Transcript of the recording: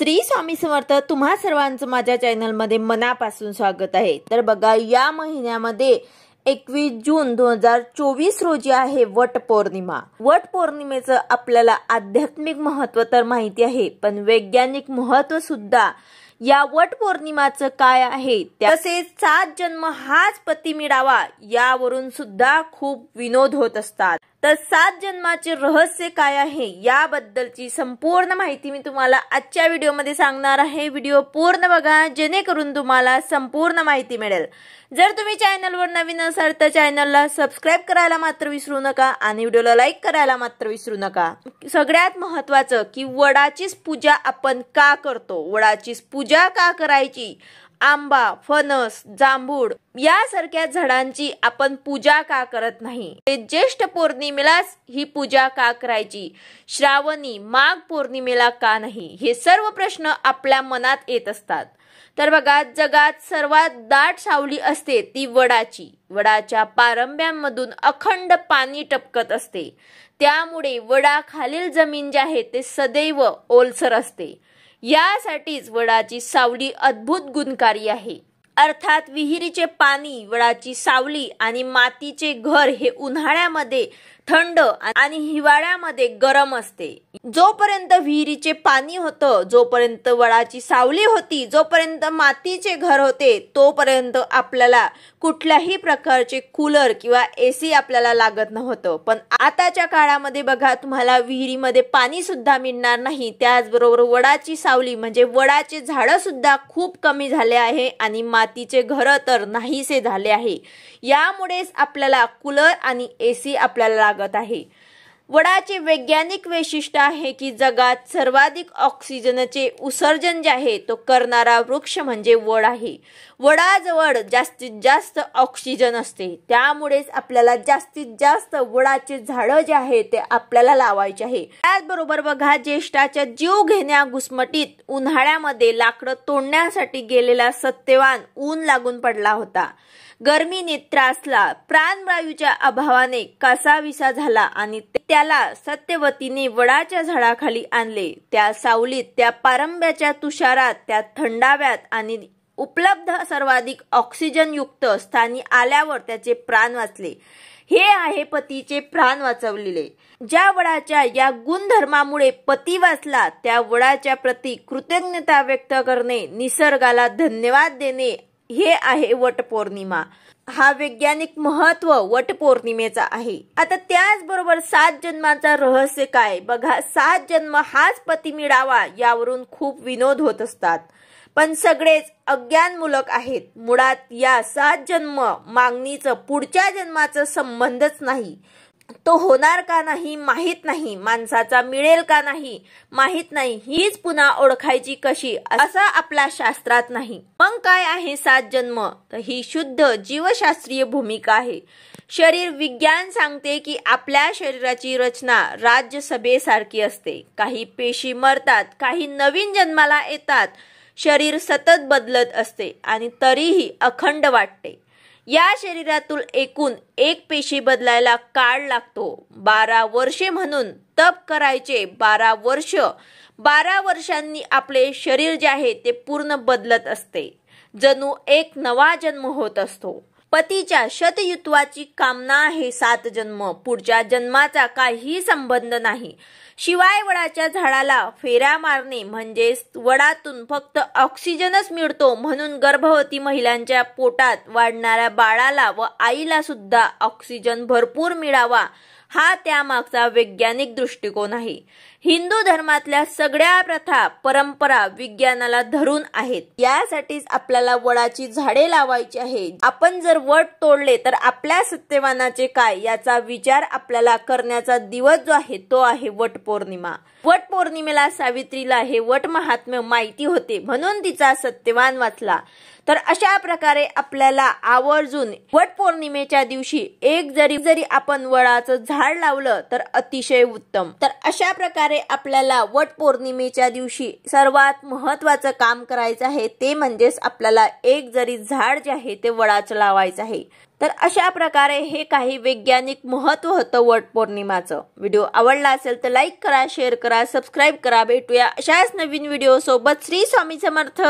श्री स्वामी समर्थ। तुम्हा सर्वांचं माझ्या चॅनलमध्ये मनापासून स्वागत आहे। तर बघा, या महिन्यामध्ये 21 जून 2024 रोजी आहे वट पौर्णिमा। वट पौर्णिमेचं आपल्याला आध्यात्मिक महत्त्व तर माहिती आहे, पण वैज्ञानिक महत्त्व सुद्धा या वट पौर्णिमाचं काय आहे, तसेच 7 जन्म हाच पती मिळावा यावरून सुद्धा खूप विनोद होत असतात। तर 7 जन्माचे रहस्य काय आहे याबद्दलची संपूर्ण माहिती मी तुम्हाला आजच्या व्हिडिओमध्ये सांगणार आहे। व्हिडिओ पूर्ण बघा जेणेकरून तुम्हाला संपूर्ण माहिती मिळेल। जर तुम्ही चॅनलवर नवीन असाल तर चॅनलला सबस्क्राइब करायला मात्र विसरू नका आणि व्हिडिओला लाईक करायला मात्र विसरू नका। सगळ्यात महत्त्वाचं की वडाचीच पूजा आपण का करतो, वडाचीच पूजा का करायची, आंबा, फणस, जांभूळ यासारख्या झाडांची आपण पूजा का करत नाही, ते ज्येष्ठ पौर्णिमेलाच ही पूजा का करायची, श्रावणी माघ पौर्णिमेला का नाही, हे सर्व प्रश्न आपल्या मनात येत असतात। तर बघा, जगात सर्वात दाट सावली असते ती वडाची। वडाच्या पारंब्यांमधून अखंड पाणी टपकत असते, त्यामुळे वडाखालील जमीन जी आहे ते सदैव ओलसर असते। यासाठीच वडाची सावली अद्भुत गुणकारी आहे। अर्थात विहिरीचे पाणी, वडाची सावली आणि मातीचे घर हे उन्हाळ्यामध्ये थंड आणि हिवाळ्यामध्ये गरम असते। जोपर्यंत विहिरीचे पाणी होतं, जोपर्यंत वडाची सावली होती, जोपर्यंत मातीचे घर होते, तोपर्यंत आपल्याला कुठल्याही प्रकारचे कूलर किंवा एसी आपल्याला लागत नव्हतं। पण आताच्या काळामध्ये बघा, तुम्हाला विहिरीमध्ये पाणी सुद्धा मिळणार नाही, त्याचबरोबर वडाची सावली म्हणजे वडाचे झाडं सुद्धा खूप कमी झाले आहे आणि मातीचे घर तर नाहीसे झाले आहे। यामुळेच आपल्याला कूलर आणि एसी आपल्याला लागत आहे। वडाचे वैज्ञानिक वैशिष्ट्य आहे की जगात सर्वाधिक ऑक्सिजनचे उत्सर्जन जे आहे तो करणारा वृक्ष म्हणजे वड आहे। वडाजवळ जास्तीत जास्त ऑक्सिजन असते, त्यामुळेच आपल्याला जास्तीत जास्त वडाचे झाडं जे आहे ते आपल्याला लावायचे आहे। त्याचबरोबर बघा, ज्येष्ठाच्या जीव घेण्या घुसमटीत उन्हाळ्यामध्ये लाकडं तोडण्यासाठी गेलेला सत्यवान ऊन लागून पडला होता, गर्मीने त्रासला, प्राणवायूच्या अभावाने कासाविसा झाला आणि त्याला सत्यवतीने वडाच्या झाडाखाली आणले। त्या सावलीत, त्या पारंब्याच्या तुषारात, त्या थंडाव्यात आणि उपलब्ध सर्वाधिक ऑक्सिजन युक्त स्थानी आल्यावर त्याचे प्राण वाचले। हे आहे पतीचे प्राण वाचवलेले। ज्या वडाच्या या गुणधर्मामुळे पती वाचला, त्या वडाच्या प्रती कृतज्ञता व्यक्त करणे, निसर्गाला धन्यवाद देणे, हे आहे वटपौर्णिमा। हा वैज्ञानिक महत्व वटपौर्णिमेचा आहे। आता त्याचबरोबर 7 जन्माचा रहस्य काय बघा, 7 जन्म हाच पती मिळावा यावरून खूप विनोद होत असतात, पण सगळेच अज्ञानमूलक आहेत। मुळात या 7 जन्म मागणीचं पुढच्या जन्माचं संबंधच नाही, तो होणार का नाही माहित नाही, माणसाचा मिळेल का नाही माहित नाही, हीच पुन्हा ओळखायची कशी असं आपल्या शास्त्रात नाही। मग काय आहे 7 जन्म, तर ही शुद्ध जीवशास्त्रीय भूमिका आहे। शरीर विज्ञान सांगते की आपल्या शरीराची रचना राज्यसभेसारखी असते। काही पेशी मरतात, काही नवीन जन्माला येतात, शरीर सतत बदलत असते आणि तरीही अखंड वाटते। या शरीरातून एकूण एक पेशी बदलायला काळ लागतो। 12 वर्षे म्हणून तप करायचे, 12 वर्ष, 12 वर्षांनी आपले शरीर जे आहे ते पूर्ण बदलत असते, जणू एक नवा जन्म होत असतो। पतीच्या शतयुत्वाची कामना आहे 7 जन्म, पुढच्या जन्माचा काही संबंध नाही। शिवाय वडाच्या झाडाला फेऱ्या मारणे म्हणजे वडातून फक्त ऑक्सिजनच मिळतो, म्हणून गर्भवती महिलांच्या पोटात वाढणाऱ्या बाळाला व आईला सुद्धा ऑक्सिजन भरपूर मिळावा, हा त्यामागचा वैज्ञानिक दृष्टिकोन आहे। हिंदू धर्मातल्या सगळ्या प्रथा, परंपरा विज्ञानाला धरून आहेत। यासाठीच आपल्याला वडाची झाडे लावायची आहे। आपण जर वड तोडले तर आपल्या सत्यवानाचे काय याचा विचार आपल्याला करण्याचा दिवस जो आहे तो आहे वट पौर्णिमा। वट पौर्णिमेला सावित्रीला हे वट महात्म्य माहिती होते, म्हणून तिचा सत्यवान वाचला। तर अशा प्रकारे आपल्याला आवर्जून वट पौर्णिमेच्या दिवशी एक जरी आपण वडाचं झाड लावलं तर अतिशय उत्तम। तर अशा प्रकारे प्रकारे आपल्याला वट पौर्णिमेच्या दिवशी सर्वात महत्त्वाचं काम करायचं आहे ते म्हणजेच आपल्याला एक जरी झाड जे आहे ते वडाचं लावायचं आहे। तर अशा प्रकारे हे काही वैज्ञानिक महत्त्व होतं वट पौर्णिमाचं। व्हिडिओ आवडला असेल तर लाईक करा, शेअर करा, सबस्क्राईब करा। भेटूया अशाच नवीन व्हिडिओ सोबत। श्री स्वामी समर्थ।